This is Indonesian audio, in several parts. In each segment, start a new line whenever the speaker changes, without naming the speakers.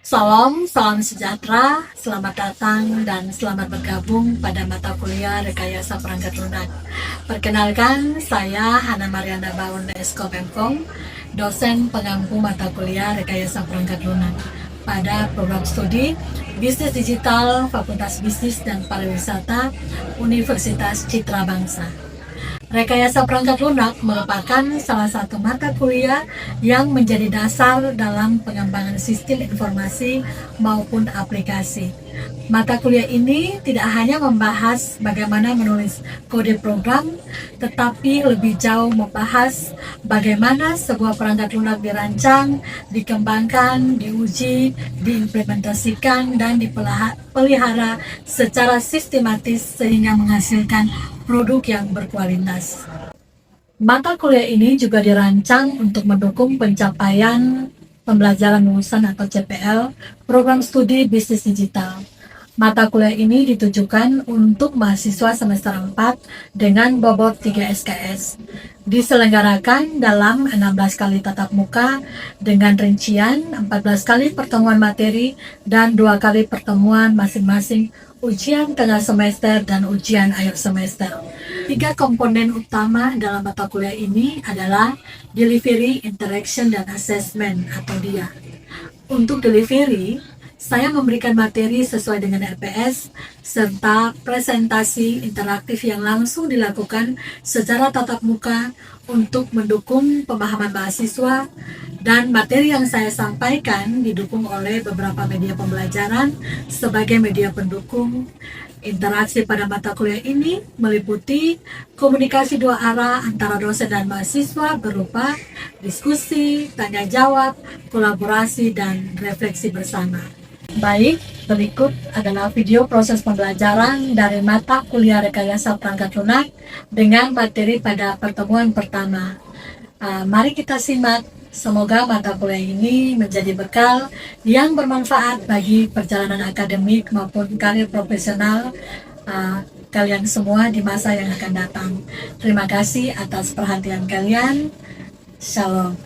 Salam, salam sejahtera, selamat datang dan selamat bergabung pada mata kuliah Rekayasa Perangkat Lunak. Perkenalkan, saya Hana Mariana Baun Esko Pemkom, dosen pengampu mata kuliah Rekayasa Perangkat Lunak pada program studi Bisnis Digital Fakultas Bisnis dan Pariwisata Universitas Citra Bangsa. Rekayasa perangkat lunak merupakan salah satu mata kuliah yang menjadi dasar dalam pengembangan sistem informasi maupun aplikasi. Mata kuliah ini tidak hanya membahas bagaimana menulis kode program, tetapi lebih jauh membahas bagaimana sebuah perangkat lunak dirancang, dikembangkan, diuji, diimplementasikan, dan dipelihara secara sistematis sehingga menghasilkan produk yang berkualitas. Mata kuliah ini juga dirancang untuk mendukung pencapaian pembelajaran lulusan atau CPL, program studi bisnis digital. Mata kuliah ini ditujukan untuk mahasiswa semester 4 dengan bobot 3 SKS. Diselenggarakan dalam 16 kali tatap muka dengan rincian 14 kali pertemuan materi dan 2 kali pertemuan masing-masing ujian tengah semester dan ujian akhir semester. 3 komponen utama dalam mata kuliah ini adalah delivery, interaction, dan assessment atau DIA. Untuk delivery, saya memberikan materi sesuai dengan RPS serta presentasi interaktif yang langsung dilakukan secara tatap muka untuk mendukung pemahaman mahasiswa, dan materi yang saya sampaikan didukung oleh beberapa media pembelajaran sebagai media pendukung. Interaksi pada mata kuliah ini meliputi komunikasi dua arah antara dosen dan mahasiswa berupa diskusi, tanya jawab, kolaborasi, dan refleksi bersama. Baik, berikut adalah video proses pembelajaran dari mata kuliah Rekayasa Perangkat Lunak dengan materi pada pertemuan pertama. Mari kita simak. Semoga mata kuliah ini menjadi bekal yang bermanfaat bagi perjalanan akademik maupun karir profesional kalian semua di masa yang akan datang. Terima kasih atas perhatian kalian. Shalom.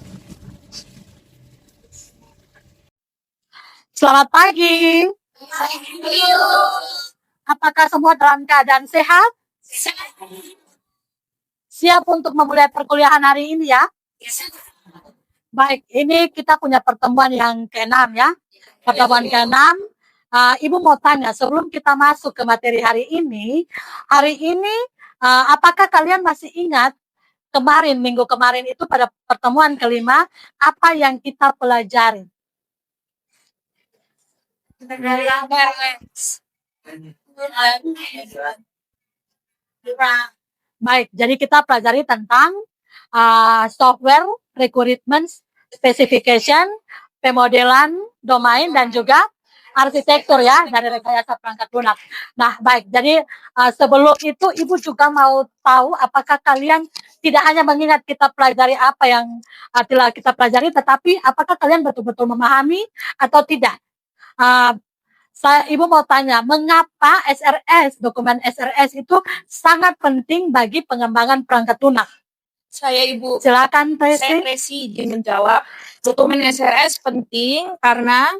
Selamat pagi. Apakah semua dalam keadaan sehat? Siap untuk memulai perkuliahan hari ini ya? Baik, ini kita punya pertemuan yang ke-6 ya. Pertemuan ke-6. Ibu mau tanya, sebelum kita masuk ke materi hari ini, apakah kalian masih ingat minggu kemarin itu pada pertemuan kelima, apa yang kita pelajari? Baik, jadi kita pelajari tentang software, requirement, specification, pemodelan, domain, dan juga arsitektur ya dari rekayasa perangkat lunak. Nah, baik, jadi sebelum itu Ibu juga mau tahu apakah kalian tidak hanya mengingat kita pelajari apa yang telah kita pelajari, tetapi apakah kalian betul-betul memahami atau tidak? Ibu mau tanya, mengapa dokumen SRS itu sangat penting bagi pengembangan perangkat lunak?
Saya Ibu.
Silakan
Saya Tracy izin menjawab. Dokumen SRS penting karena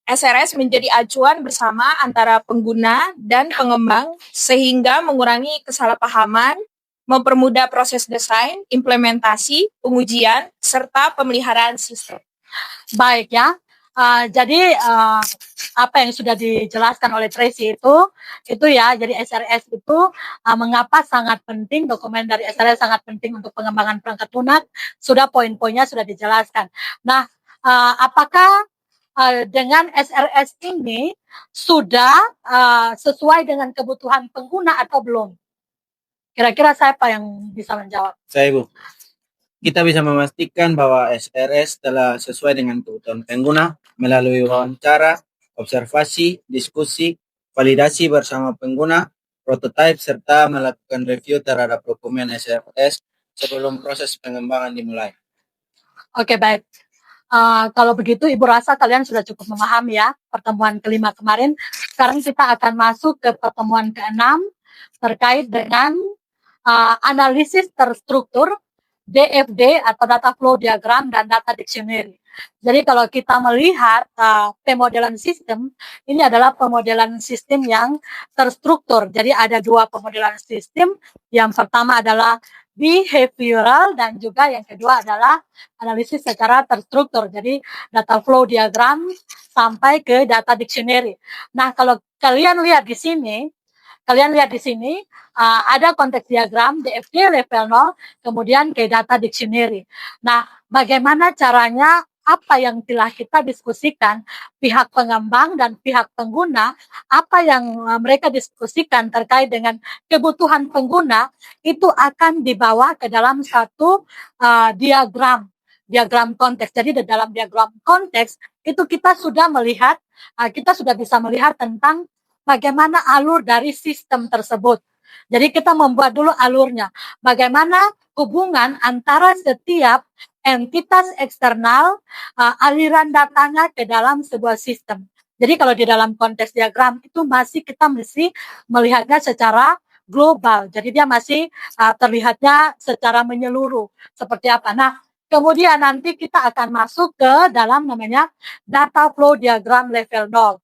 SRS menjadi acuan bersama antara pengguna dan pengembang sehingga mengurangi kesalahpahaman, mempermudah proses desain, implementasi, pengujian, serta pemeliharaan sistem.
Baik ya. Jadi apa yang sudah dijelaskan oleh Tracy itu ya, jadi SRS itu mengapa sangat penting, dokumen dari SRS sangat penting untuk pengembangan perangkat lunak, sudah poin-poinnya sudah dijelaskan. Nah, apakah dengan SRS ini sudah sesuai dengan kebutuhan pengguna atau belum? Kira-kira siapa yang bisa menjawab?
Saya Ibu. Kita bisa memastikan bahwa SRS telah sesuai dengan kebutuhan pengguna melalui wawancara, observasi, diskusi, validasi bersama pengguna, prototipe, serta melakukan review terhadap dokumen SRS sebelum proses pengembangan dimulai.
Oke, baik. Kalau begitu Ibu rasa kalian sudah cukup memahami ya pertemuan kelima kemarin. Sekarang kita akan masuk ke pertemuan ke-6 terkait dengan analisis terstruktur DFD atau data flow diagram dan data dictionary. Jadi kalau kita melihat pemodelan sistem, ini adalah pemodelan sistem yang terstruktur. Jadi ada dua pemodelan sistem. Yang pertama adalah behavioral dan juga yang kedua adalah analisis secara terstruktur. Jadi data flow diagram sampai ke data dictionary. Nah, kalau kalian lihat di sini, ada konteks diagram DFD level 0, kemudian ke data dictionary. Nah, bagaimana caranya, apa yang telah kita diskusikan, pihak pengembang dan pihak pengguna, apa yang mereka diskusikan terkait dengan kebutuhan pengguna, itu akan dibawa ke dalam satu diagram konteks. Jadi di dalam diagram konteks, itu kita sudah bisa melihat tentang bagaimana alur dari sistem tersebut. Jadi kita membuat dulu alurnya. Bagaimana hubungan antara setiap entitas eksternal, aliran datanya ke dalam sebuah sistem. Jadi kalau di dalam konteks diagram itu kita mesti melihatnya secara global. Jadi dia masih terlihatnya secara menyeluruh. Seperti apa? Nah, kemudian nanti kita akan masuk ke dalam namanya data flow diagram level 0.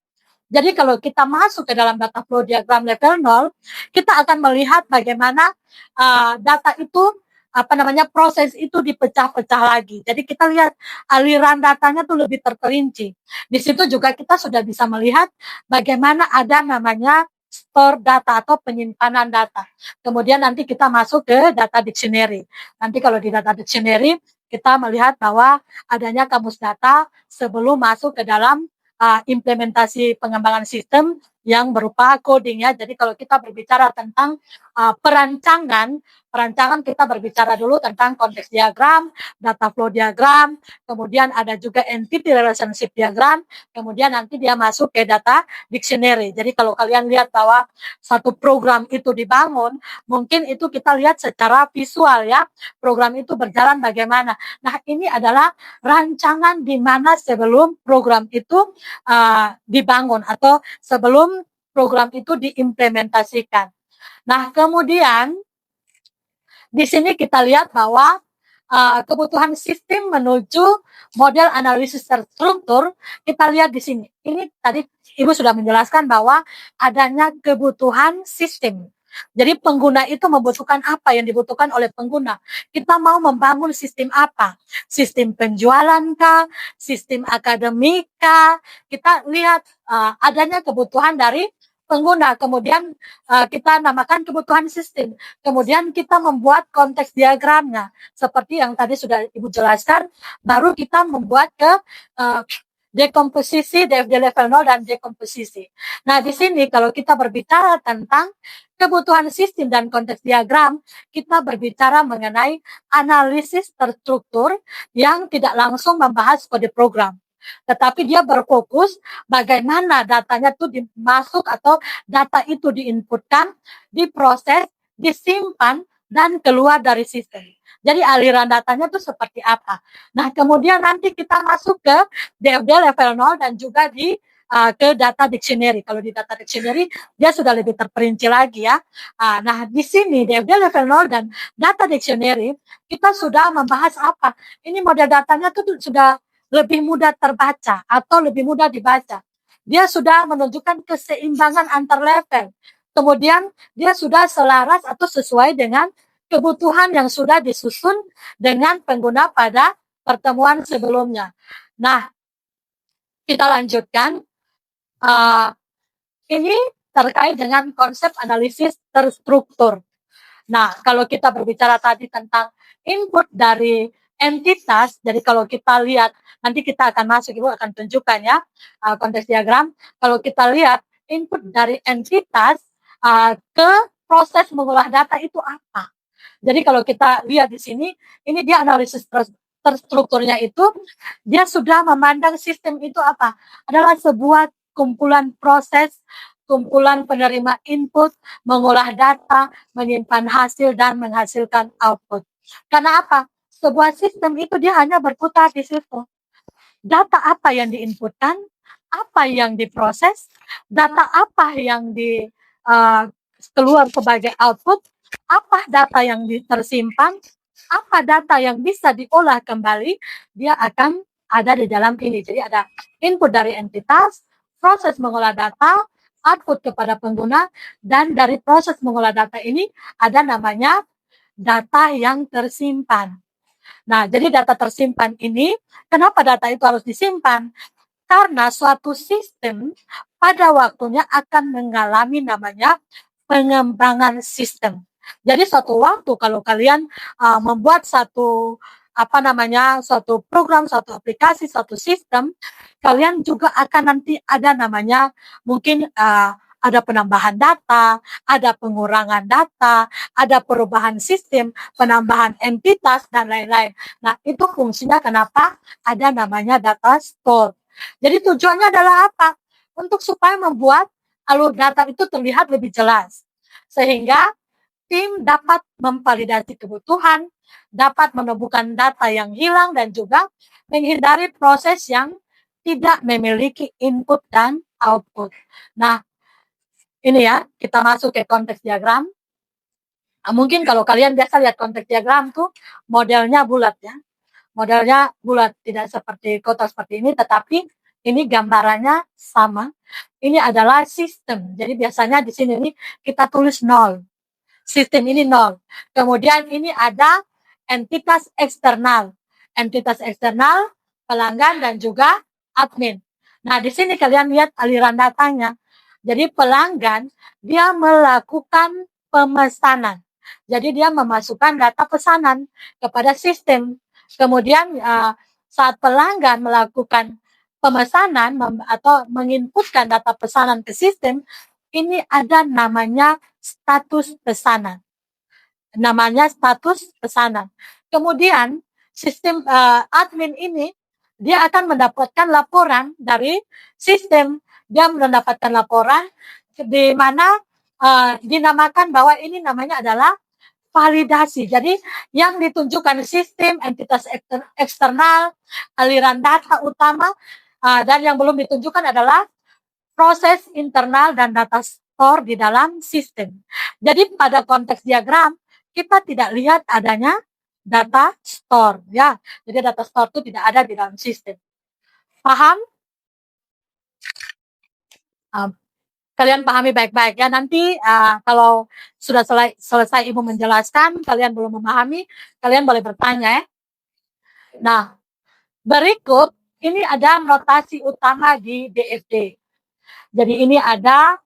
Jadi kalau kita masuk ke dalam data flow diagram level 0, kita akan melihat bagaimana data itu, proses itu dipecah-pecah lagi. Jadi kita lihat aliran datanya tuh lebih terperinci. Di situ juga kita sudah bisa melihat bagaimana ada namanya store data atau penyimpanan data. Kemudian nanti kita masuk ke data dictionary. Nanti kalau di data dictionary, kita melihat bahwa adanya kamus data sebelum masuk ke dalam implementasi pengembangan sistem yang berupa coding ya. Jadi kalau kita berbicara tentang perancangan kita berbicara dulu tentang konteks diagram, data flow diagram, kemudian ada juga entity relationship diagram, kemudian nanti dia masuk ke data dictionary. Jadi kalau kalian lihat bahwa satu program itu dibangun, mungkin itu kita lihat secara visual ya, program itu berjalan bagaimana. Nah, ini adalah rancangan di mana sebelum program itu dibangun atau sebelum program itu diimplementasikan. Nah, kemudian di sini kita lihat bahwa kebutuhan sistem menuju model analisis terstruktur, kita lihat di sini. Ini tadi Ibu sudah menjelaskan bahwa adanya kebutuhan sistem. Jadi pengguna itu membutuhkan apa yang dibutuhkan oleh pengguna. Kita mau membangun sistem apa? Sistem penjualan kah? Sistem akademik kah? Kita lihat adanya kebutuhan dari pengguna, kemudian kita namakan kebutuhan sistem. Kemudian kita membuat konteks diagramnya. Seperti yang tadi sudah Ibu jelaskan, baru kita membuat ke dekomposisi, DFD level 0 dan dekomposisi. Nah, di sini kalau kita berbicara tentang kebutuhan sistem dan konteks diagram, kita berbicara mengenai analisis terstruktur yang tidak langsung membahas kode program. Tetapi dia berfokus bagaimana datanya itu dimasuk atau data itu diinputkan, diproses, disimpan, dan keluar dari sistem. Jadi aliran datanya itu seperti apa. Nah, kemudian nanti kita masuk ke DFD level 0 dan juga ke data dictionary. Kalau di data dictionary, dia sudah lebih terperinci lagi ya. Nah, di sini DFD level 0 dan data dictionary, kita sudah membahas apa. Ini model datanya itu sudah lebih mudah terbaca atau lebih mudah dibaca. Dia sudah menunjukkan keseimbangan antar level. Kemudian dia sudah selaras atau sesuai dengan kebutuhan yang sudah disusun dengan pengguna pada pertemuan sebelumnya. Nah, kita lanjutkan. Ini terkait dengan konsep analisis terstruktur. Nah, kalau kita berbicara tadi tentang input dari entitas, jadi kalau kita lihat, nanti kita akan masuk, Ibu akan tunjukkan ya, konteks diagram. Kalau kita lihat input dari entitas ke proses mengolah data itu apa? Jadi kalau kita lihat di sini, ini dia analisis terstrukturnya itu, dia sudah memandang sistem itu apa? Adalah sebuah kumpulan proses, kumpulan penerima input, mengolah data, menyimpan hasil, dan menghasilkan output. Karena apa? Sebuah sistem itu dia hanya berputar di situ. Data apa yang diinputkan, apa yang diproses, data apa yang keluar sebagai output, apa data yang tersimpan, apa data yang bisa diolah kembali, dia akan ada di dalam ini. Jadi ada input dari entitas, proses mengolah data, output kepada pengguna, dan dari proses mengolah data ini ada namanya data yang tersimpan. Nah, jadi data tersimpan ini, kenapa data itu harus disimpan? Karena suatu sistem pada waktunya akan mengalami namanya pengembangan sistem. Jadi suatu waktu kalau kalian membuat suatu suatu program, suatu aplikasi, suatu sistem, kalian juga akan nanti ada namanya mungkin ada penambahan data, ada pengurangan data, ada perubahan sistem, penambahan entitas dan lain-lain. Nah, itu fungsinya kenapa ada namanya data store. Jadi tujuannya adalah apa? Untuk supaya membuat alur data itu terlihat lebih jelas. Sehingga tim dapat memvalidasi kebutuhan, dapat menemukan data yang hilang, dan juga menghindari proses yang tidak memiliki input dan output. Nah, ini ya, kita masuk ke konteks diagram. Mungkin kalau kalian biasa lihat konteks diagram tuh modelnya bulat ya. Modelnya bulat, tidak seperti kotak seperti ini, tetapi ini gambarannya sama. Ini adalah sistem. Jadi biasanya di sini ini kita tulis 0. Sistem ini 0. Kemudian ini ada entitas eksternal. Entitas eksternal, pelanggan, dan juga admin. Nah, di sini kalian lihat aliran datanya. Jadi pelanggan, dia melakukan pemesanan. Jadi dia memasukkan data pesanan kepada sistem. Kemudian saat pelanggan melakukan pemesanan atau menginputkan data pesanan ke sistem, ini ada namanya status pesanan. Namanya status pesanan. Kemudian sistem admin ini dia akan mendapatkan laporan dari sistem. Dia mendapatkan laporan di mana dinamakan bahwa ini namanya adalah validasi. Jadi yang ditunjukkan sistem, entitas eksternal, aliran data utama, dan yang belum ditunjukkan adalah proses internal dan data store di dalam sistem. Jadi pada konteks diagram kita tidak lihat adanya data store ya. Jadi data store itu tidak ada di dalam sistem. Paham? Kalian pahami baik-baik ya. Nanti kalau sudah selesai Ibu menjelaskan, kalian belum memahami, kalian boleh bertanya ya. Nah, berikut ini ada notasi utama di DFD. Jadi ini ada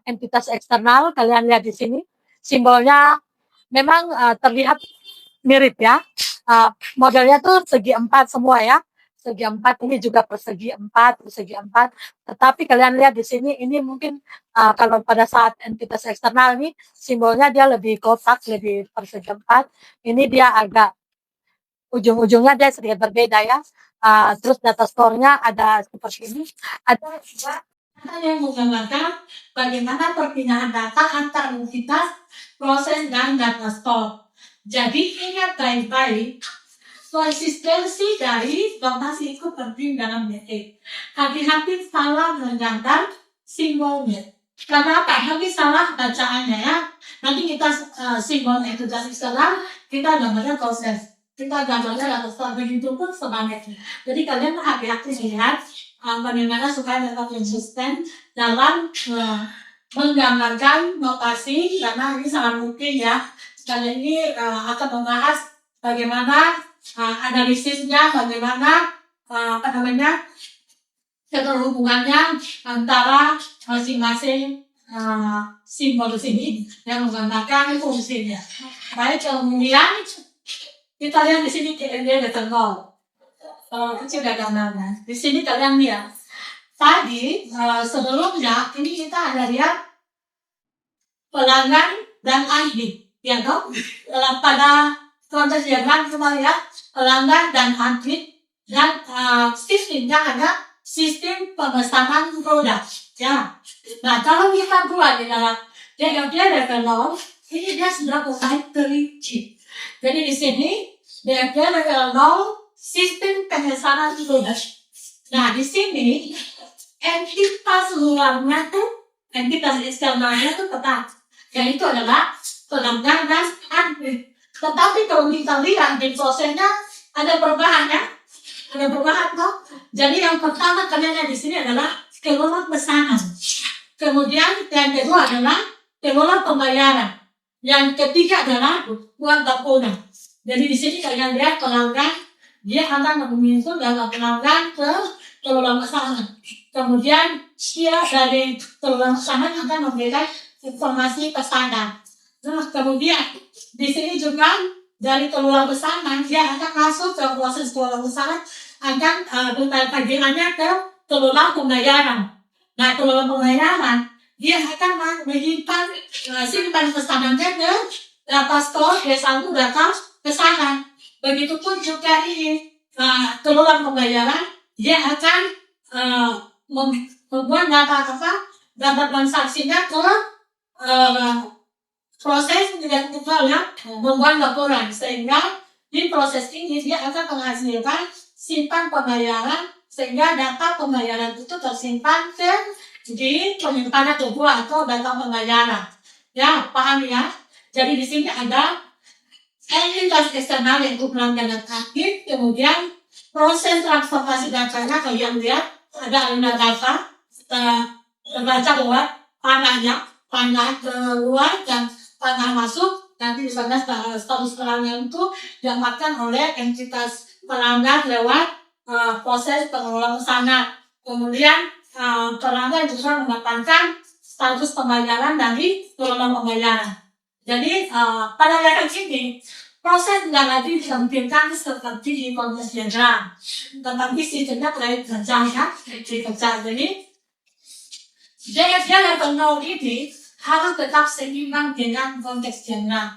entitas eksternal, kalian lihat di sini. Simbolnya memang terlihat mirip ya. Modelnya tuh segi 4 semua ya. Segi 4 ini juga persegi 4. Tetapi kalian lihat di sini ini mungkin kalau pada saat entitas eksternal ini simbolnya dia lebih kotak, lebih persegi 4. Ini dia agak ujung-ujungnya dia sedikit berbeda ya. Terus data store-nya ada seperti ini. Ada juga data yang menggambarkan bagaimana perpindahan data antar entitas, proses, dan data store. Jadi ingat baik-baik, konsistensi dari notasi itu penting dalam DE. Hati-hati salah menggambar simbolnya. Kenapa? Nanti salah bacaannya ya. Nanti kita simbolnya itu dari salah, kita gambarnya proses. Kita gambarnya data store, begitu pun sebaliknya. Jadi kalian hati-hati lihat bagaimana supaya tetap konsisten dalam menggambarkan notasi, karena ini sangat mungkin ya. Kali ini akan membahas bagaimana analisisnya, bagaimana keterhubungannya antara masing-masing simbol sini yang menggambarkan fungsinya. Baik, kemudian kita lihat di sini dia ada nol. Kecil gambarnya. Di sini kalian lihat. Tadi sebelumnya ini kita ada lihat pelanggan dan admin. Ya toh? Pada konteks diagram kita lihat pelanggan dan admin, dan sistemnya ada sistem pemesanan produk. Ya. Nah, kalau kita buat di dalam dia level 0, ini dia sudah mulai terinci. Jadi di sini dia level 0 sistem pemesanan produk. Nah, di sini entitas luarnya tuh, entitas eksternalnya tuh tetap, yaitu adalah pelanggan dan admin. Tetapi kalau kita lihat di prosesnya ada perubahan ya.
ada perubahan toh. Jadi yang pertama kalian di sini adalah kelola pesanan. Kemudian yang kedua adalah kelola pembayaran. Yang ketiga adalah uang tahunan. Jadi di sini kalian lihat pelanggan dia akan meminta dana pelanggan ke kelola pesanan. Kemudian dia dari kelola pesanan akan memberikan informasi pesanan. Nah, kemudian di sini juga dari kelola pesanan dia akan masuk ke proses kelola pesanan akan tagihannya ke kelola pembayaran. Nah, kelola pembayaran dia akan menyimpan simpan pesanannya ke data store, satu data pesanan. Begitupun juga ini kelola pembayaran dia akan membuat data transaksinya ke proses dengan juga ya membuat laporan, sehingga di proses ini dia akan menghasilkan simpan pembayaran, sehingga data pembayaran itu tersimpan di penyimpanan kedua atau data pembayaran. Ya, paham ya? Jadi di sini ada entitas eksternal yang pelanggan aktif, kemudian proses transformasi datanya kalian lihat ada alumni data terbaca bahwa panah keluar dan panah masuk, nanti misalnya status pelanggan itu diamankan oleh entitas pelanggan lewat proses pengelolaan pesanan. Kemudian pelanggan juga mendapatkan status pembayaran dari kelola pembayaran. Jadi pada level ini proses tidak lagi ditampilkan seperti di kondisi diagram, tetapi sistemnya terkait kerja ya, kerja. Jadi dia level 0 ini harus tetap seimbang dengan konteks diagram.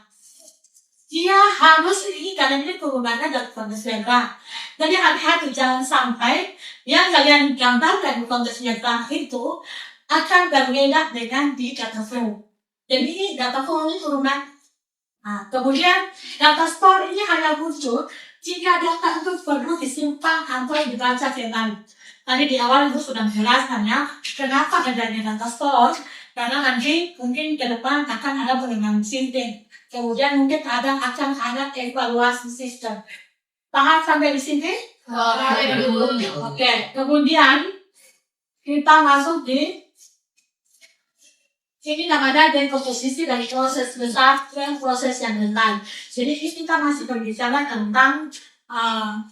Dia harus ini karena ini perubahannya dari konteks diagram. Jadi hati-hati jangan sampai yang kalian gambarkan di konteks diagram itu akan berbeda dengan di data flow. Jadi data flow ini turunan. Nah, kemudian data store ini hanya muncul jika data itu perlu disimpan atau dibaca kembali. Tadi di awal itu sudah menjelaskan ya, kenapa adanya data store. Karena nanti mungkin ke depan akan ada pengembangan sistem. Kemudian mungkin akan ada evaluasi sistem. Paham sampai di sini? Oke. Kemudian kita masuk di ini namanya dekomposisi dari proses besar ke proses yang rentan. Jadi ini kita masih berbicara tentang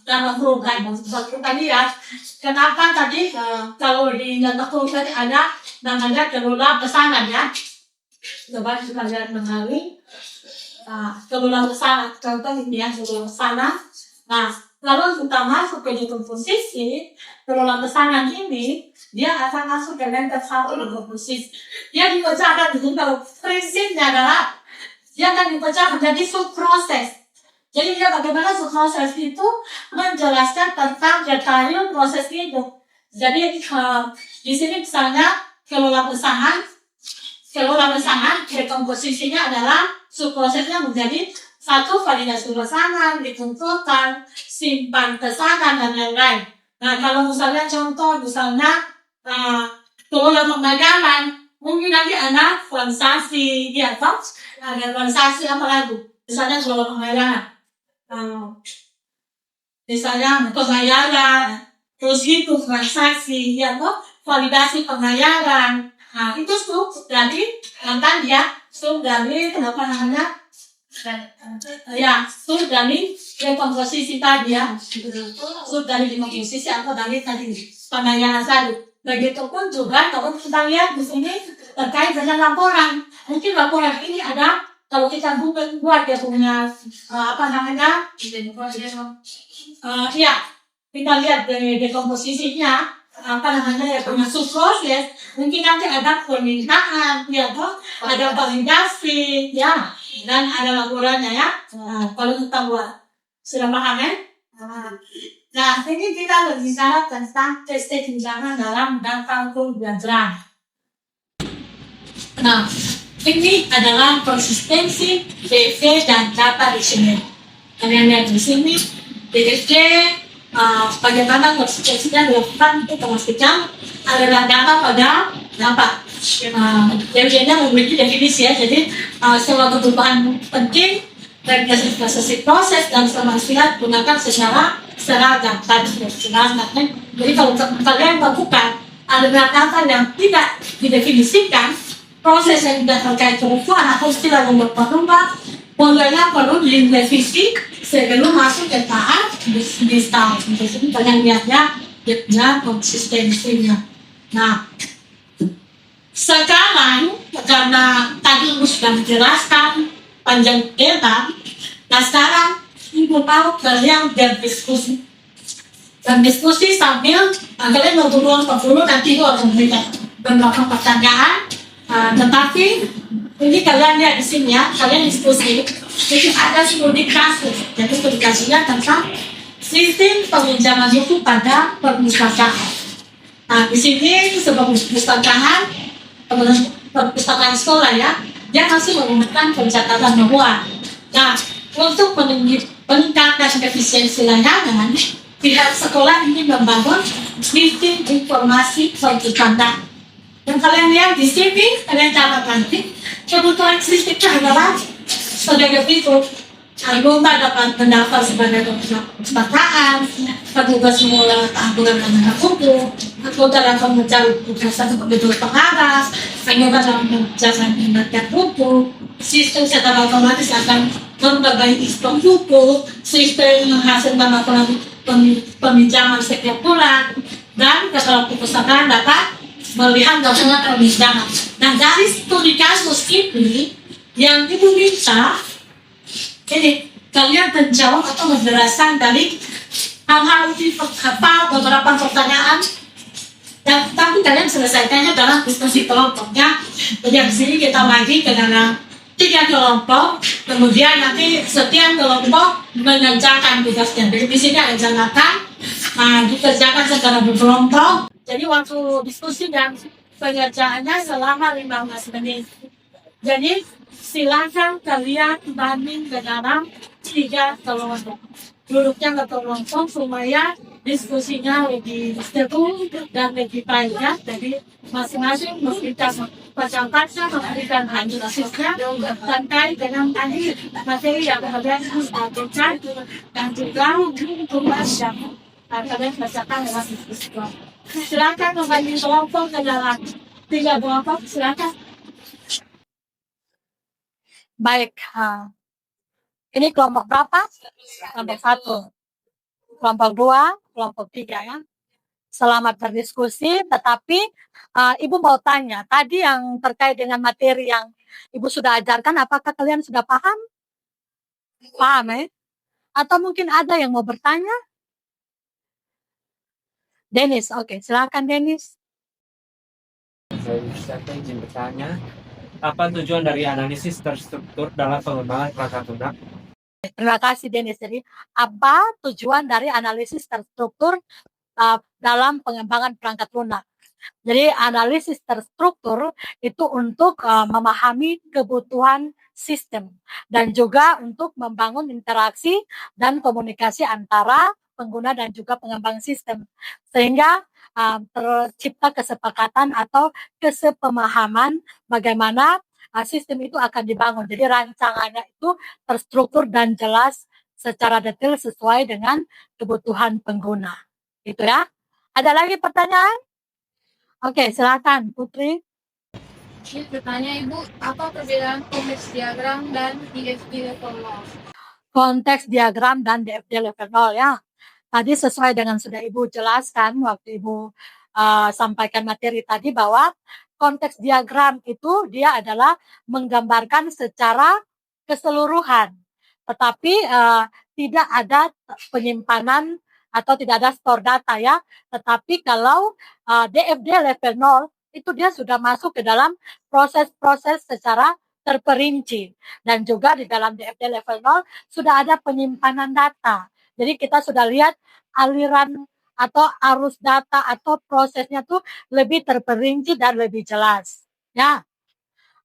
data flow kan. Maksud tadi ya, kenapa tadi kalau di data flow tadi ada namanya kelola pesanan ya. Coba kita lihat mengalami kelola pesanan. Contoh ini ya, kelola pesanan. Nah, lalu kita masuk ke dekomposisi kelola pesanan ini, dia akan masuk ke level 1 dekomposisi. Dia dipecahkan di sini. Kalau prinsipnya adalah dia akan dipecah menjadi subproses. Jadi dia bagaimana subproses itu menjelaskan tentang detail proses itu. Jadi di sini misalnya kelola pesanan dekomposisinya adalah subprosesnya menjadi satu validasi pesanan, ditentukan, simpan pesanan dan lain-lain. Nah, kalau misalnya contoh kelola pembayaran, mungkin nanti ada transaksi, ya toh? Ada transaksi apa lagi? Misalnya kelola pembayaran. Misalnya pembayaran, terus itu transaksi, ya toh? Validasi pembayaran. Nah, itu dari tentang dia dari kenapa namanya? Ya, dari dekomposisi tadi ya. Dari dekomposisi atau dari tadi pembayaran tadi. Begitupun juga kalau kita lihat di sini terkait dengan laporan. Mungkin laporan ini ada kalau kita buat dia punya ya kita lihat dari dekomposisinya ya punya subproses. Mungkin nanti ada permintaan, ya toh, ada validasi, ya, dan ada laporannya ya. Kalau kita buat sudah paham ya? Nah, ini kita berbicara tentang tes tindakan dalam data flow diagram. Nah, ini adalah konsistensi DFG dan data di sini. Kalian lihat di sini, DFG bagaimana konsistensinya dilakukan itu memastikan adalah data pada data. DFG-nya memiliki definisi ya, jadi semua kebutuhan penting dan proses dan informasi gunakan secara
seragam tadi seragam kan. Jadi kalau kalian lakukan ada kata yang tidak didefinisikan, proses yang tidak terkait kebutuhan atau istilah yang berubah, mulainya perlu direvisi sebelum masuk ke tahap di tahap ini dengan lihatnya dia konsistensinya. Nah, sekarang karena tadi Ibu sudah menjelaskan panjang lebar, nah sekarang Ibu mau kalian berdiskusi. Berdiskusi sambil kalian ngobrol nanti Ibu akan memberikan beberapa pertanyaan. Tetapi ini kalian lihat di sini ya, kalian diskusi. Jadi ada studi kasus. Jadi studi kasusnya tentang sistem peminjaman buku pada perpustakaan. Nah, di sini sebuah perpustakaan sekolah ya, dia masih menggunakan pencatatan manual. Nah, untuk meningkatkan efisiensi layanan, pihak sekolah ingin membangun sistem informasi perpustakaan. Yang kalian lihat di sini, kalian catat nanti, kebutuhan sistemnya adalah sebagai berikut. Anggota dapat mendaftar sebagai perpustakaan, petugas mengelola keanggotaan anak buku, anggota dapat mencari tugas sebagai pengarah, anggota dapat mengerjakan penelitian buku, sistem secara otomatis akan memperbaiki stok buku, sistem menghasilkan laporan peminjaman setiap bulan, dan kepala perpustakaan dapat melihat dokumen peminjaman. Nah, dari studi kasus ini yang Ibu minta ini kalian menjawab atau menjelaskan dari hal-hal di beberapa pertanyaan dan tapi kalian selesaikannya dalam diskusi kelompoknya. Jadi di sini kita bagi ke dalam 3 kelompok, kemudian nanti setiap kelompok mengerjakan tugasnya. Jadi di sini ada jabatan, dikerjakan secara berkelompok. Jadi waktu diskusi dan pengerjaannya selama 15 menit. Jadi silakan kalian banding ke dalam 3 kelompok. Duduknya ke kelompok supaya diskusinya lebih seru dan lebih banyak. Jadi masing-masing memberikan baca-baca, memberikan analisisnya terkait dengan tadi materi yang kalian baca dan juga tugas yang kalian bacakan lewat diskusi. Silakan membagi kelompok ke dalam 3 kelompok. Silakan. Baik, ini kelompok berapa? Kelompok 1, kelompok 2, kelompok 3 ya. Selamat berdiskusi, tetapi Ibu mau tanya, tadi yang terkait dengan materi yang Ibu sudah ajarkan, apakah kalian sudah paham? Paham ya? Atau mungkin ada yang mau bertanya? Dennis, oke, silakan Dennis.
Saya izin bertanya, apa tujuan dari analisis terstruktur dalam pengembangan perangkat lunak?
Terima kasih Dennis. Jadi apa tujuan dari analisis terstruktur dalam pengembangan perangkat lunak? Jadi analisis terstruktur itu untuk memahami kebutuhan sistem dan juga untuk membangun interaksi dan komunikasi antara pengguna dan juga pengembang sistem sehingga tercipta kesepakatan atau kesepemahaman bagaimana sistem itu akan dibangun. Jadi rancangannya itu terstruktur dan jelas secara detail sesuai dengan kebutuhan pengguna. Gitu ya. Ada lagi pertanyaan? Oke, silakan Putri.
Bertanya Ibu, apa perbedaan konteks diagram dan DFD level 0?
Konteks diagram dan DFD level 0 ya. Tadi sesuai dengan sudah Ibu jelaskan waktu Ibu sampaikan materi tadi bahwa konteks diagram itu dia adalah menggambarkan secara keseluruhan. Tetapi tidak ada penyimpanan atau tidak ada store data ya. Tetapi kalau DFD level 0 itu dia sudah masuk ke dalam proses-proses secara terperinci. Dan juga di dalam DFD level 0 sudah ada penyimpanan data. Jadi kita sudah lihat aliran atau arus data atau prosesnya tuh lebih terperinci dan lebih jelas. Ya.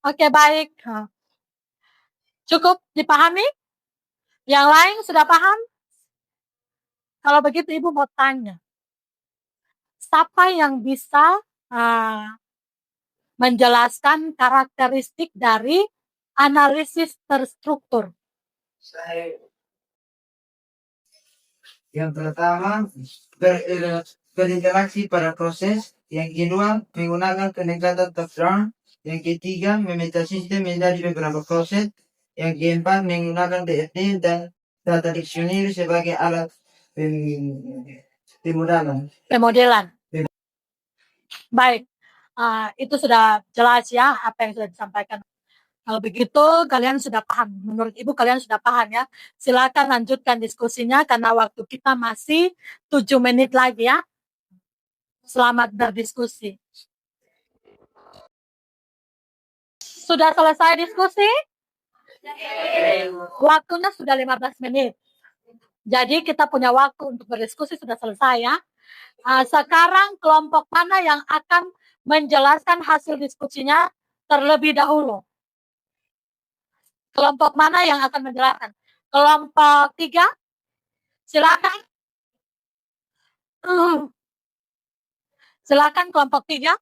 Oke, baik. Cukup dipahami? Yang lain sudah paham? Kalau begitu Ibu mau tanya. Siapa yang bisa menjelaskan karakteristik dari analisis terstruktur?
Yang pertama, berinteraksi pada proses. Yang kedua, menggunakan pendekatan top-down. Yang ketiga, memeta sistem menjadi beberapa proses. Yang keempat, menggunakan DFD dan data dictionary sebagai alat pemodalan.
Pemodelan. Baik, itu sudah jelas ya apa yang sudah disampaikan. Kalau begitu kalian sudah paham. Menurut Ibu kalian sudah paham ya. Silakan lanjutkan diskusinya karena waktu kita masih 7 menit lagi ya. Selamat berdiskusi. Sudah selesai diskusi? Waktunya sudah 15 menit. Jadi kita punya waktu untuk berdiskusi sudah selesai ya. Sekarang kelompok mana yang akan menjelaskan hasil diskusinya terlebih dahulu? Kelompok mana yang akan menjelaskan? Kelompok 3? Silakan. Silakan kelompok 3.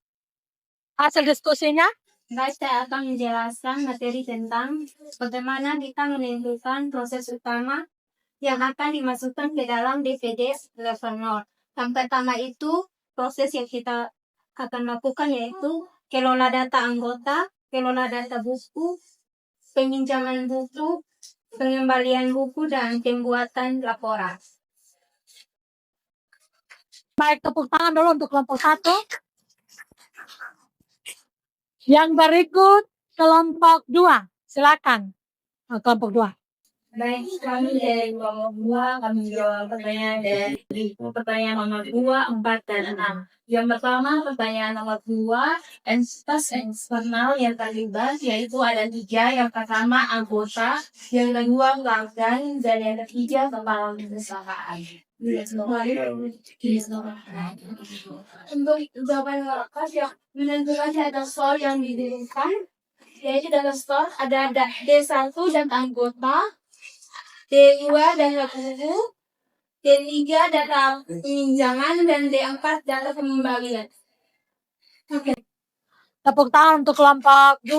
Hasil diskusinya?
Baik, saya akan menjelaskan materi tentang bagaimana kita menentukan proses utama yang akan dimasukkan ke dalam DVD level 0. Yang pertama itu, proses yang kita akan lakukan yaitu kelola data anggota, kelola data buku, peminjaman buku, pengembalian buku, dan pembuatan laporan.
Baik, tepuk tangan dulu untuk kelompok 1. Yang berikut kelompok 2. Silakan. Kelompok 2.
Baik, kami dari kelompok 2 kami menjawab pertanyaan nomor 2, 4, dan 6. Yang pertama, pertanyaan nomor 2, entitas eksternal yang terlibat, yaitu ada 3. Yang pertama, anggota, yang kedua, pelanggan, dan yang ketiga, kepala perusahaan. Untuk jawaban lengkap yang menentukan data store yang didirikan, yaitu data store ada D1 dan anggota, D2 data buku, D3 data pinjaman, dan D4 data pengembalian. Oke.
Tepuk tangan untuk kelompok 2.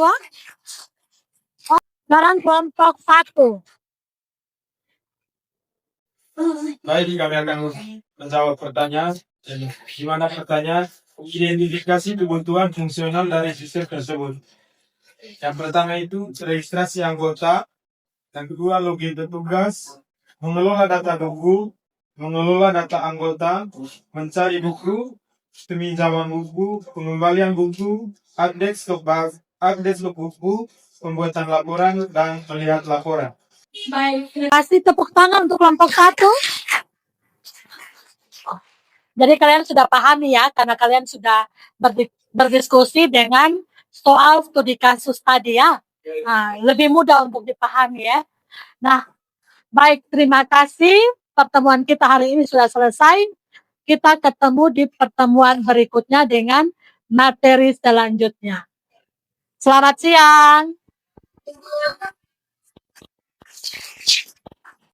Sekarang kelompok 1.
Baik, kami akan menjawab pertanyaan. Di mana pertanyaan identifikasi kebutuhan fungsional dari sistem tersebut. Yang pertama itu registrasi anggota, yang kedua login petugas, mengelola data buku, mengelola data anggota, mencari buku, peminjaman buku, pengembalian buku, update stok buku, pembuatan laporan, dan melihat laporan.
Baik, terima kasih. Tepuk tangan untuk kelompok 1. Jadi kalian sudah pahami ya, karena kalian sudah berdiskusi dengan soal studi kasus tadi ya. Lebih mudah untuk dipahami ya. Nah, baik, terima kasih. Pertemuan kita hari ini sudah selesai. Kita ketemu di pertemuan berikutnya dengan materi selanjutnya. Selamat siang.